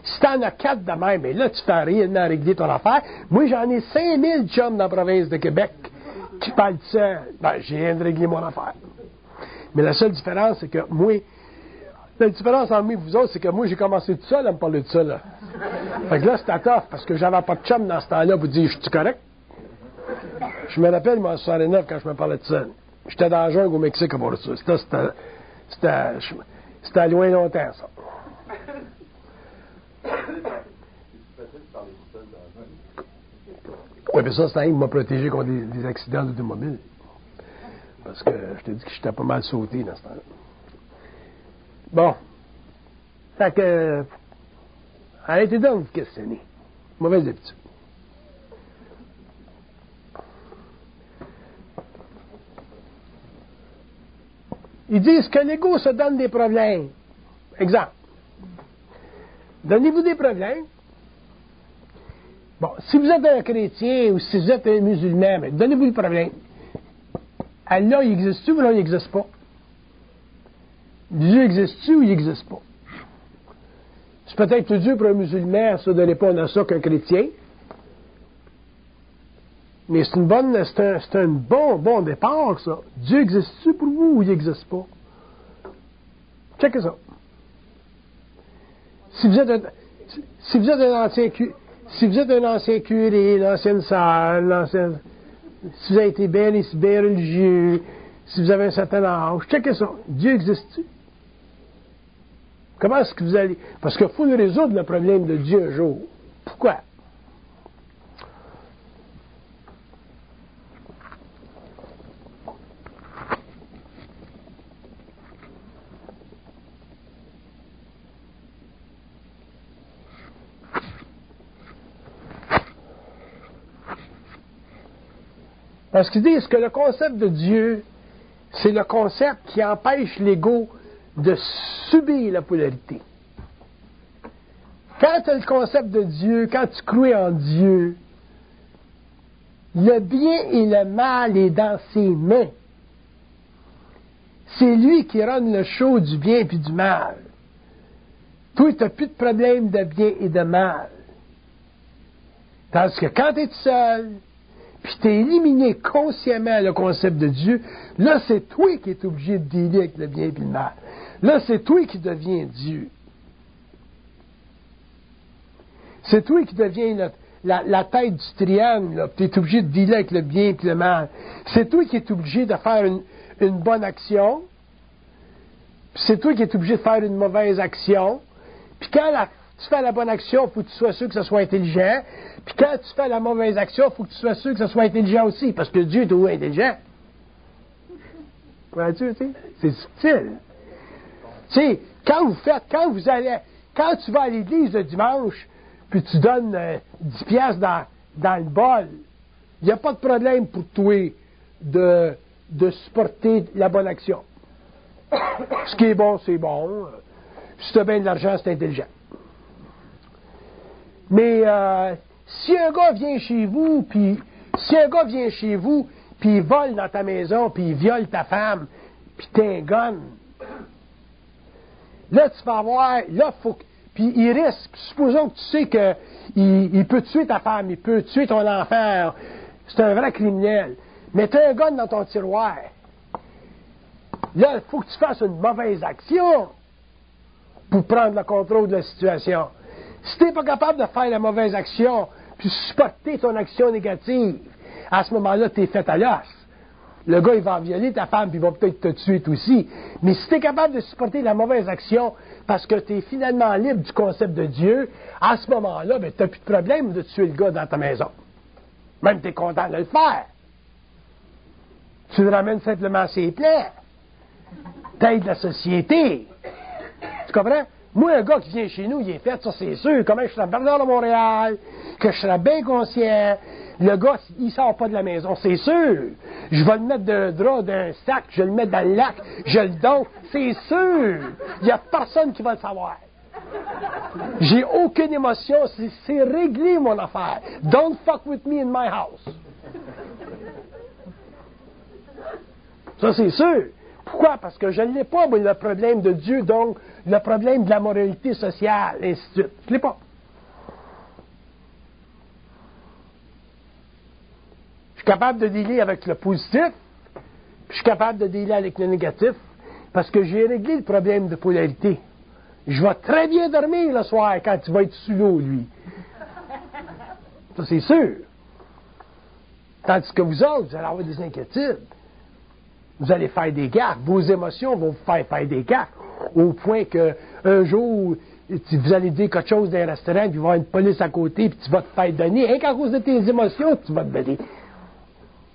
Si t'en as 4 de même, ben là, tu fais réellement régler ton affaire. Moi, j'en ai 5000 chums dans la province de Québec qui parlent tout seul. Ben, je viens de régler mon affaire. Mais la seule différence, c'est que moi, la différence entre moi et vous autres, c'est que moi, j'ai commencé tout seul à me parler de ça, là. Fait que là, c'était tough, parce que j'avais pas de chum dans ce temps-là pour dire, je suis correct? Je me rappelle, moi, en 69, quand je me parlais de ça. J'étais dans la jungle au Mexique à voir ça. C'était loin longtemps, ça. Oui, mais ça, c'est un qui m'a protégé contre des accidents d'automobile. Parce que je t'ai dit que j'étais pas mal sauté dans ce temps-là. Bon. Fait que... arrêtez donc de vous questionner. Mauvaise habitude. Ils disent que l'ego se donne des problèmes. Exemple. Donnez-vous des problèmes. Bon, si vous êtes un chrétien ou si vous êtes un musulman, ben, donnez-vous le problème. Allah, il existe-tu ou là, il n'existe pas? Dieu existe-tu ou il n'existe pas? C'est peut-être plus dur pour un musulman ça, de répondre à ça qu'un chrétien. Mais c'est un bon départ, ça. Dieu existe-tu pour vous ou il n'existe pas? Checkez ça. Si vous êtes un ancien curé, une ancienne sœur, si vous avez été bien religieux, si vous avez un certain âge, checkez ça. Dieu existe-tu? Comment est-ce que vous allez... Parce qu'il faut résoudre le problème de Dieu un jour. Pourquoi? Parce qu'ils disent que le concept de Dieu, c'est le concept qui empêche l'ego de subir la polarité. Quand tu as le concept de Dieu, quand tu crois en Dieu, le bien et le mal est dans ses mains. C'est lui qui rend le show du bien et du mal. Toi, tu n'as plus de problème de bien et de mal. Tandis que quand tu es seul, puis tu as éliminé consciemment le concept de Dieu, là, c'est toi qui es obligé de dealer avec le bien et le mal. Là, c'est toi qui deviens Dieu. C'est toi qui deviens la tête du triangle. Tu es obligé de dealer avec le bien et le mal. C'est toi qui es obligé de faire une bonne action. Puis c'est toi qui es obligé de faire une mauvaise action. Puis quand tu fais la bonne action, il faut que tu sois sûr que ce soit intelligent. Puis quand tu fais la mauvaise action, il faut que tu sois sûr que ce soit intelligent aussi. Parce que Dieu est toujours intelligent. Vois-tu, c'est subtil. Tu sais, quand tu vas à l'église le dimanche, puis tu donnes 10 piastres dans le bol, il n'y a pas de problème pour toi de supporter la bonne action. Ce qui est bon, c'est bon. Si tu as bien de l'argent, c'est intelligent. Mais si un gars vient chez vous, puis il vole dans ta maison, puis il viole ta femme, puis t'as un gun, là, tu vas avoir, puis il risque, supposons que tu sais qu'il peut tuer ta femme, il peut tuer ton enfant, c'est un vrai criminel, mais tu as un gun dans ton tiroir. Là, il faut que tu fasses une mauvaise action pour prendre le contrôle de la situation. Si tu n'es pas capable de faire la mauvaise action, puis supporter ton action négative, à ce moment-là, tu es fait à l'os. Le gars, il va violer ta femme, puis il va peut-être te tuer aussi. Mais si tu es capable de supporter la mauvaise action parce que tu es finalement libre du concept de Dieu, à ce moment-là, ben, tu n'as plus de problème de tuer le gars dans ta maison. Même tu es content de le faire. Tu le ramènes simplement à ses plans. T'aides la société. Tu comprends? Moi, un gars qui vient chez nous, il est fait, ça c'est sûr. Comment je serais Bernard de Montréal, que je serais bien conscient. Le gars, il sort pas de la maison, c'est sûr. Je vais le mettre d'un drap, d'un sac, je vais le mettre dans le lac, je le donne, c'est sûr. Il n'y a personne qui va le savoir. J'ai aucune émotion, c'est réglé mon affaire. Don't fuck with me in my house. Ça, c'est sûr. Pourquoi? Parce que je ne l'ai pas, moi, le problème de Dieu, donc le problème de la moralité sociale, et ainsi de suite. Je ne l'ai pas. Je suis capable de dealer avec le positif, puis je suis capable de dealer avec le négatif, parce que j'ai réglé le problème de polarité. Je vais très bien dormir le soir quand tu vas être sous l'eau, lui. Ça, c'est sûr. Tandis que vous autres, vous allez avoir des inquiétudes. Vous allez faire des gaffes. Vos émotions vont vous faire des gaffes. Au point qu'un jour, vous allez dire quelque chose dans un restaurant, puis il va y avoir une police à côté, puis tu vas te faire donner. Rien qu'à cause de tes émotions, tu vas te donner.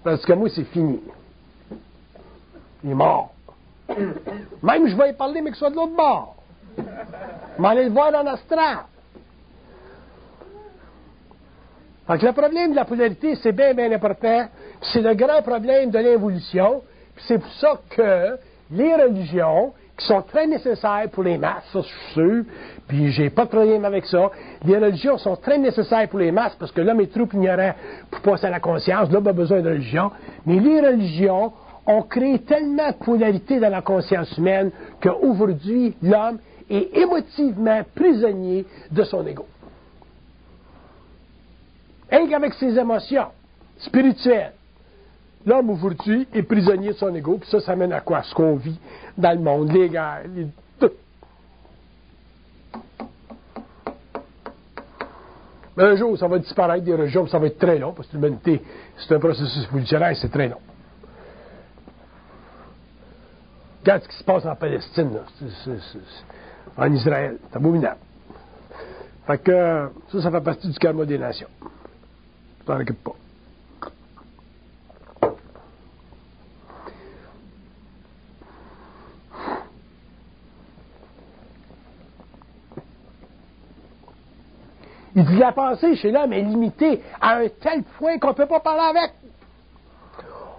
Parce que moi, c'est fini. Il est mort. Même je vais y parler, mais qu'il soit de l'autre bord. Mais allez le voir dans l'astral. Fait que le problème de la polarité, c'est bien, bien important. C'est le grand problème de l'évolution. C'est pour ça que les religions, qui sont très nécessaires pour les masses, ça je suis sûr, puis j'ai pas de problème avec ça, les religions sont très nécessaires pour les masses parce que l'homme est trop ignorant pour passer à la conscience, l'homme a besoin de religion, mais les religions ont créé tellement de polarité dans la conscience humaine qu'aujourd'hui, l'homme est émotivement prisonnier de son ego. Rien qu'avec ses émotions spirituelles. L'homme aujourd'hui est prisonnier de son ego, puis ça mène à quoi? Ce qu'on vit dans le monde, les guerres, tout. Mais un jour, ça va disparaître des religions, puis ça va être très long, parce que l'humanité, c'est un processus évolutionnaire, c'est très long. Regarde ce qui se passe en Palestine, là. En Israël. C'est abominable. Fait que ça fait partie du karma des nations. Tu t'en occupes pas. Il dit la pensée chez l'homme est limitée à un tel point qu'on ne peut pas parler avec.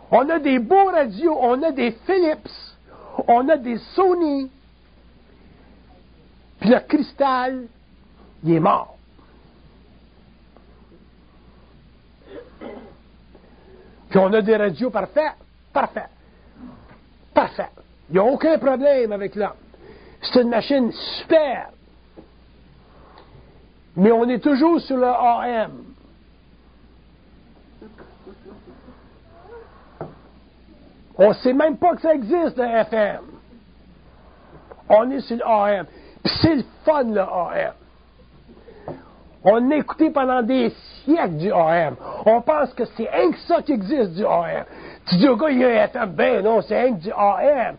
On a des beaux radios, on a des Philips, on a des Sony. Puis le cristal, il est mort. Puis on a des radios parfaits. Parfait. Parfait. Il n'y a aucun problème avec l'homme. C'est une machine super. Mais on est toujours sur le AM. On ne sait même pas que ça existe, le FM. On est sur le AM. Puis c'est le fun, le AM. On a écouté pendant des siècles du AM. On pense que c'est rien que ça qui existe du AM. Tu dis au gars, il y a un FM. Ben non, c'est rien que du AM.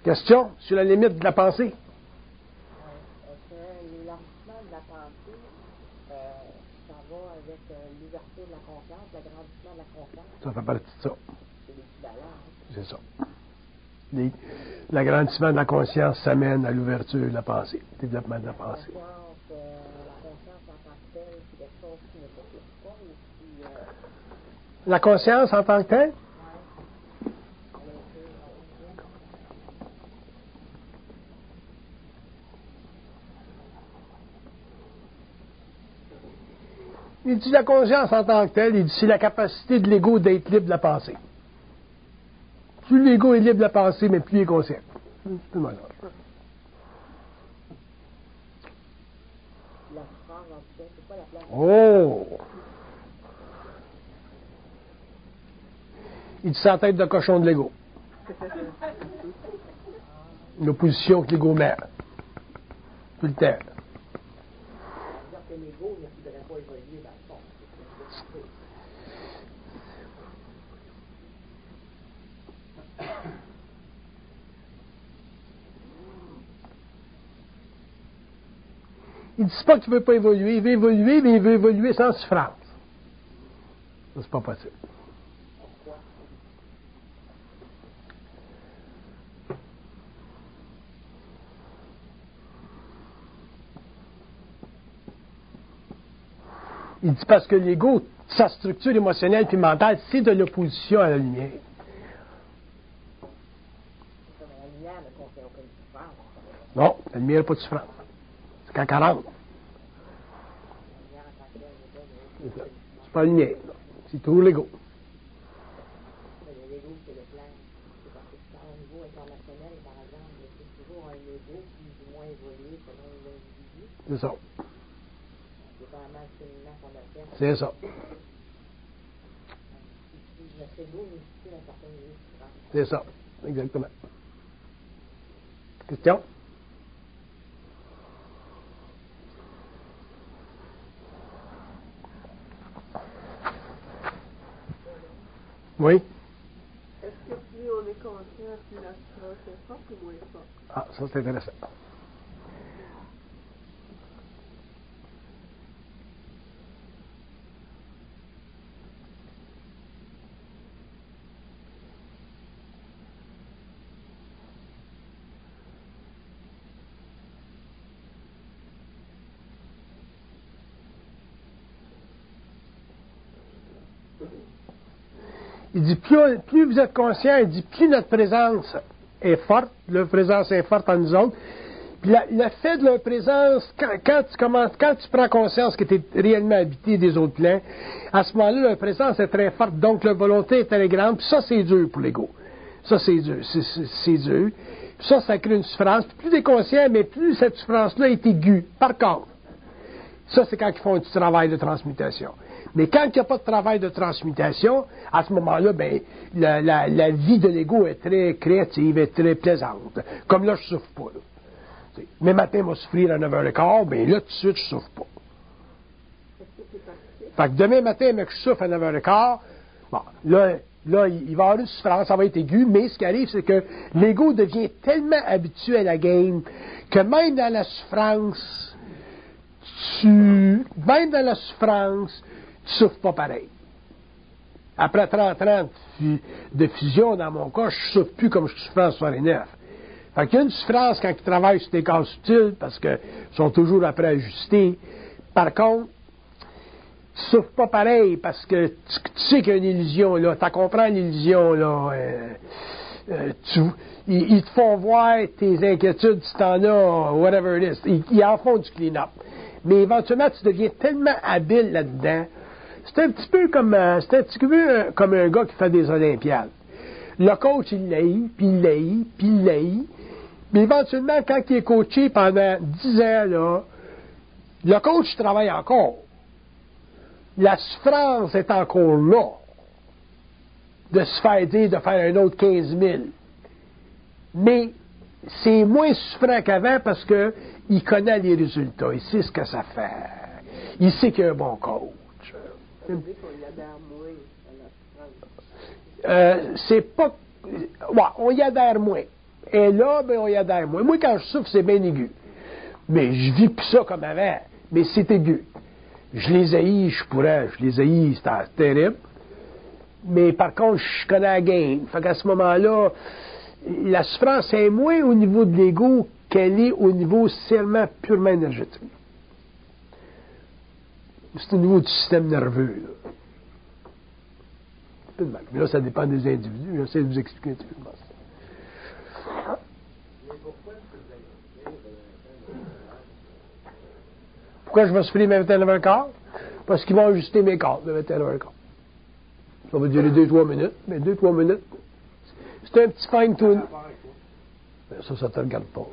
Question sur la limite de la pensée. Est-ce que l'élargissement de la pensée, ça va avec l'ouverture de la conscience, l'agrandissement de la conscience? Ça fait partie de ça. C'est l'équivalent. Hein? C'est ça. L'agrandissement de la conscience s'amène à l'ouverture de la pensée, au développement de la pensée. La conscience en tant que telle, c'est quelque chose qui ne s'explique pas ou qui... La conscience en tant que telle? Il dit la conscience en tant que telle, il dit c'est la capacité de l'ego d'être libre de la pensée. Plus l'ego est libre de la pensée, mais plus il est conscient. C'est mal. La phrase, en tout cas, c'est pas la place. Oh! Il dit c'est la tête de cochon de l'ego. L'opposition que l'ego met. Tout le temps. C'est-à-dire que l'ego ne voudrait pas évoluer dans le fond. Il ne dit pas qu'il ne veut pas évoluer. Il veut évoluer, mais il veut évoluer sans souffrance. Ça, c'est pas possible. Il dit parce que l'ego, sa structure émotionnelle puis mentale, c'est de l'opposition à la lumière. La lumière ne contient aucune souffrance. Non, la lumière n'a pas de souffrance. C'est quand 40. C'est pas la lumière. C'est toujours l'ego. L'ego, c'est le plan. C'est parce que c'est au niveau international, par exemple, c'est toujours un ego plus ou moins évolué selon l'individu. C'est ça. C'est vraiment le cheminement qu'on a fait. C'est ça. Notre ego nous situe dans certains niveaux de souffrance. C'est ça. Exactement. Question? Oui? Est-ce que plus on est conscient, plus la souffrance est forte ou moins forte? Ah, ça c'est intéressant. Il dit, plus vous êtes conscient, il dit, plus notre présence est forte, leur présence est forte en nous autres. Puis le fait de leur présence, quand tu prends conscience que tu es réellement habité des autres plans, à ce moment-là, leur présence est très forte, donc leur volonté est très grande, puis ça, c'est dur pour l'ego. Ça, c'est dur. C'est dur. Puis ça crée une souffrance. Puis plus tu es conscient, mais plus cette souffrance-là est aiguë. Par contre, ça, c'est quand ils font du travail de transmutation. Mais quand il n'y a pas de travail de transmutation, à ce moment-là, ben, la vie de l'ego est très créative, est très plaisante. Comme là, je ne souffre pas. Là. Mes matins vont souffrir à 9h15, bien là, tout de suite, je ne souffre pas. Fait que demain matin, mec, je souffre à 9h15, bon, là, il va y avoir une souffrance, ça va être aigu, mais ce qui arrive, c'est que l'ego devient tellement habitué à la game que même dans la souffrance, tu souffres pas pareil. Après 30 ans de fusion, dans mon cas, je ne souffre plus comme je souffrais en 69. Fait qu'il y a une souffrance quand ils travaillent sur des cas subtils, parce qu'ils sont toujours après ajustés. Par contre, tu ne souffres pas pareil, parce que tu sais qu'il y a une illusion, là. Tu comprends l'illusion, là. Ils te font voir tes inquiétudes si t'en as, whatever it is. Ils en font du clean-up. Mais éventuellement, tu deviens tellement habile là-dedans. C'est un petit peu comme un gars qui fait des Olympiades. Le coach, il l'haït, puis il l'haït, puis il l'haït. Mais éventuellement, quand il est coaché pendant 10 ans, là, le coach travaille encore. La souffrance est encore là. De se faire dire de faire un autre 15 000. Mais c'est moins souffrant qu'avant parce qu'il connaît les résultats. Il sait ce que ça fait. Il sait qu'il y a un bon coach. C'est pas... Ouais, on y adhère moins. Et là, ben, on y adhère moins. Moi, quand je souffre, c'est bien aigu. Mais je vis plus ça comme avant. Mais c'est aigu. Je les haïs, je les haïs, c'est terrible. Mais par contre, je connais la game. Fait qu'à ce moment-là, la souffrance est moins au niveau de l'ego qu'elle est au niveau seulement purement énergétique. C'est au niveau du système nerveux. Là. Un peu de mal. Mais là, ça dépend des individus. J'essaie de vous expliquer un petit peu comment ça. Pourquoi je vais souffrir mes 21h15? Parce qu'ils vont ajuster mes corps de 21h15. Ça va durer 2-3 minutes. Mais 2-3 minutes, c'est un petit fine-tune. Ça te regarde pas.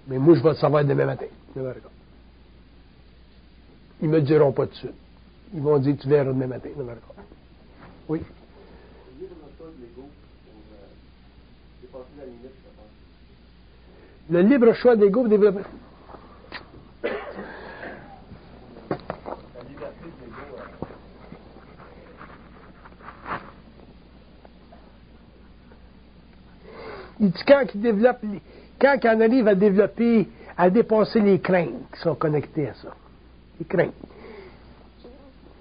Mais moi, je vais le savoir demain matin. Ils ne me le diront pas tout de suite. Ils vont dire, tu verras demain matin. Oui. Le libre choix de l'ego pour développer. Il dit quand il en arrive à développer, à dépasser les craintes qui sont connectées à ça. Les craintes.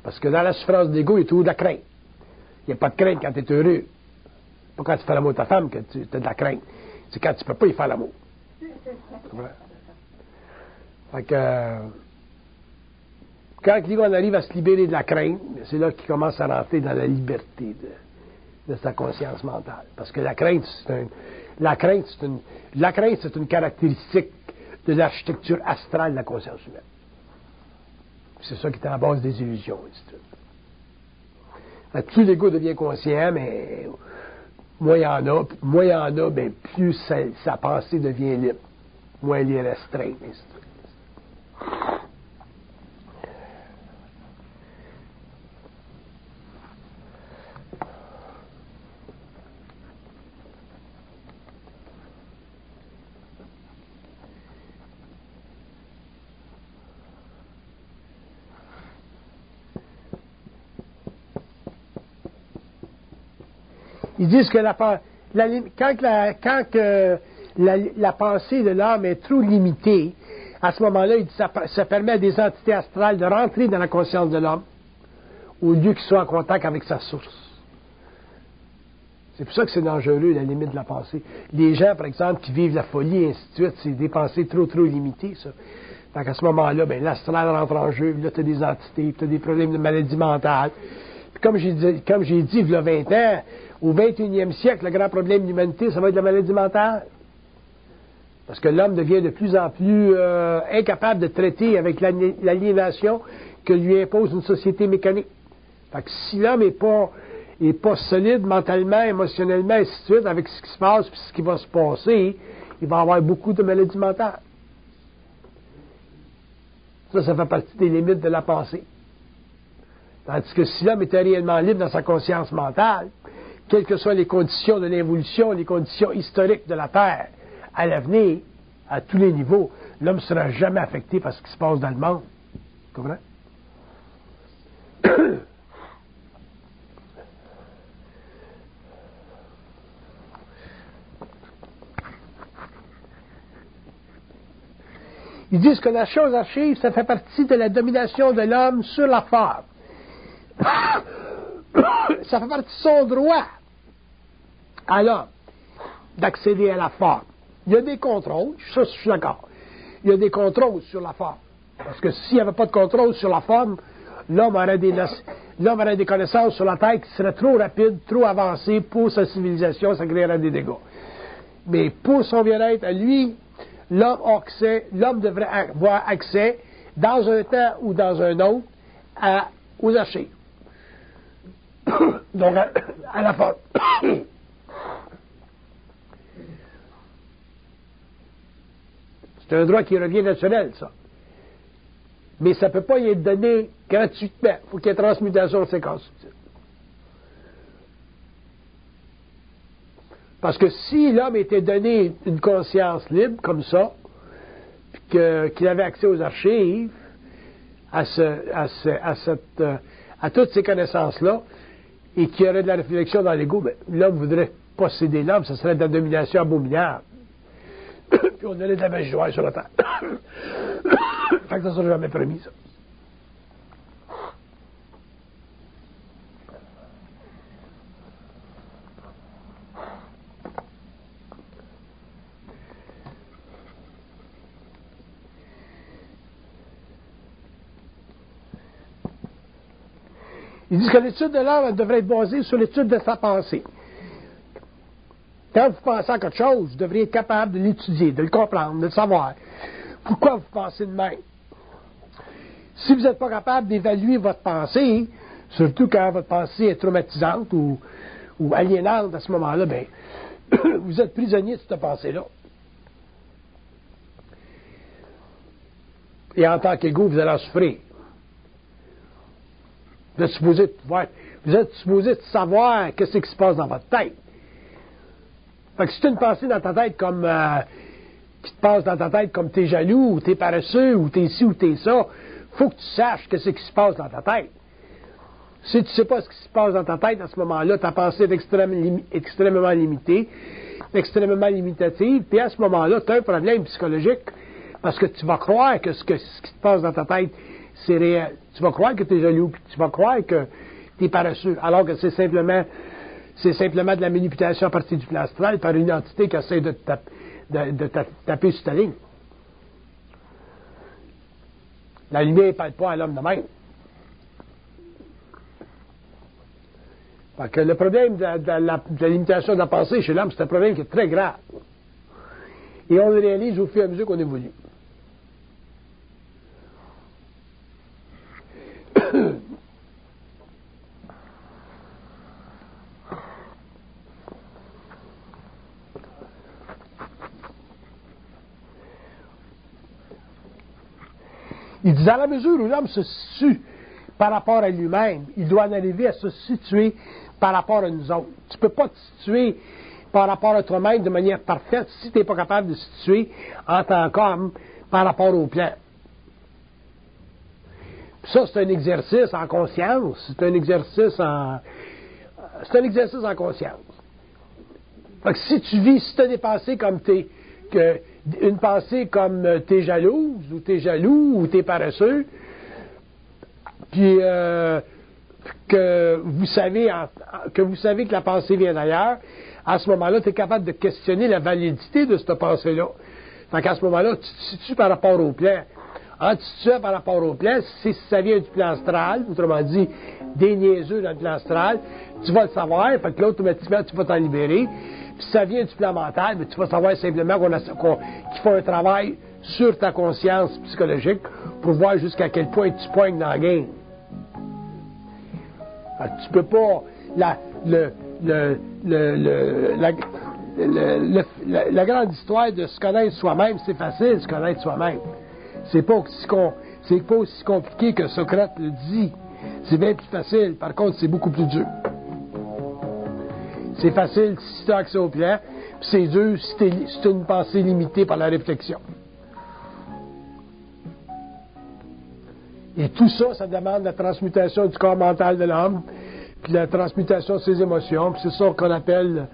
Parce que dans la souffrance de l'ego, il y a toujours de la crainte. Il n'y a pas de crainte quand tu es heureux. Pas quand tu fais l'amour à ta femme que tu as de la crainte. C'est quand tu ne peux pas y faire l'amour. Fait que, quand l'ego en arrive à se libérer de la crainte, c'est là qu'il commence à rentrer dans la liberté de sa conscience mentale. Parce que la crainte, c'est une caractéristique de l'architecture astrale de la conscience humaine. C'est ça qui est à la base des illusions. Plus l'ego devient conscient, mais moins il y en a, ben, plus sa pensée devient libre. Moins elle est restreinte. Ils disent que quand la pensée de l'âme est trop limitée, à ce moment-là, ça permet à des entités astrales de rentrer dans la conscience de l'homme, au lieu qu'il soit en contact avec sa source. C'est pour ça que c'est dangereux, la limite de la pensée. Les gens, par exemple, qui vivent la folie, et ainsi de suite, c'est des pensées trop limitées, ça. Donc à ce moment-là, ben, l'astral rentre en jeu, là, tu as des entités, tu as des problèmes de maladie mentale. Puis comme j'ai dit, il y a 20 ans, au 21e siècle, le grand problème de l'humanité, ça va être la maladie mentale. Parce que l'homme devient de plus en plus incapable de traiter avec l'aliénation que lui impose une société mécanique. Fait que si l'homme n'est pas solide mentalement, émotionnellement, et ainsi de suite, avec ce qui se passe et ce qui va se passer, il va avoir beaucoup de maladies mentales. Ça fait partie des limites de la pensée. Tandis que si l'homme était réellement libre dans sa conscience mentale, quelles que soient les conditions de l'évolution, les conditions historiques de la Terre, à l'avenir, à tous les niveaux, l'homme ne sera jamais affecté par ce qui se passe dans le monde. Tu comprends? Ils disent que la chose archive, ça fait partie de la domination de l'homme sur la femme. Ça fait partie de son droit à l'homme d'accéder à la femme. Il y a des contrôles, ça je suis d'accord. Il y a des contrôles sur la femme. Parce que s'il n'y avait pas de contrôle sur la femme, l'homme aurait des connaissances sur la Terre qui seraient trop rapides, trop avancées pour sa civilisation, ça créerait des dégâts. Mais pour son bien-être à lui, l'homme devrait avoir accès, dans un temps ou dans un autre, aux archives. Donc, à la femme. C'est un droit qui revient naturel, ça. Mais ça ne peut pas y être donné gratuitement. Il faut qu'il y ait transmutation de séquences subtiles. Parce que si l'homme était donné une conscience libre, comme ça, qu'il avait accès aux archives, à toutes ces connaissances-là, et qu'il y aurait de la réflexion dans l'ego, ben, l'homme voudrait posséder l'homme, ce serait de la domination abominable. Puis on aurait de la magie noire sur la terre. Fait que ça ne sera jamais permis, ça. Ils disent que l'étude de l'homme devrait être basée sur l'étude de sa pensée. Quand vous pensez à quelque chose, vous devriez être capable de l'étudier, de le comprendre, de le savoir. Pourquoi vous pensez de même? Si vous n'êtes pas capable d'évaluer votre pensée, surtout quand votre pensée est traumatisante ou aliénante à ce moment-là, bien, vous êtes prisonnier de cette pensée-là. Et en tant qu'égo, vous allez en souffrir. Vous êtes supposé de savoir ce qui se passe dans votre tête. Fait que si tu as une pensée dans ta tête comme qui te passe dans ta tête comme t'es jaloux, ou t'es paresseux, ou t'es ci, ou t'es ça, faut que tu saches ce qui se passe dans ta tête. Si tu ne sais pas ce qui se passe dans ta tête à ce moment-là, ta pensée est extrêmement limitée, extrêmement limitative, puis à ce moment-là, tu as un problème psychologique, parce que tu vas croire que ce qui se passe dans ta tête, c'est réel. Tu vas croire que tu es jaloux, puis tu vas croire que tu es paresseux, alors que c'est simplement de la manipulation à partir du plan astral par une entité qui essaie de taper sur ta ligne. La lumière ne parle pas à l'homme de même. Fait que le problème de la limitation de la pensée chez l'homme, c'est un problème qui est très grave. Et on le réalise au fur et à mesure qu'on évolue. Il dit, à la mesure où l'homme se situe par rapport à lui-même, il doit en arriver à se situer par rapport à nous autres. Tu ne peux pas te situer par rapport à toi-même de manière parfaite si tu n'es pas capable de se situer en tant qu'homme par rapport au plan. Ça, c'est un exercice en conscience. C'est un exercice en conscience. Fait que si tu as des pensées comme une pensée comme t'es jalouse, ou t'es jaloux, ou t'es paresseux, puis que vous savez que la pensée vient d'ailleurs, à ce moment-là, tu es capable de questionner la validité de cette pensée-là. Fait qu'à ce moment-là, tu te situes par rapport au plan. En tu te situes par rapport au plan, si ça vient du plan astral, autrement dit, des niaiseux dans le plan astral, tu vas le savoir, fait que là, automatiquement, tu vas t'en libérer. Puis si ça vient du plan mental, mais tu vas savoir simplement qu'il faut un travail sur ta conscience psychologique pour voir jusqu'à quel point tu poignes dans la game. Tu peux pas... La grande histoire de se connaître soi-même, c'est facile, se connaître soi-même. C'est pas aussi compliqué que Socrate le dit. C'est bien plus facile. Par contre, c'est beaucoup plus dur. C'est facile si tu as accès au plan, Puis c'est dur si tu as une pensée limitée par la réflexion. Et tout ça, ça demande la transmutation du corps mental de l'homme, puis la transmutation de ses émotions, puis c'est ça qu'on appelle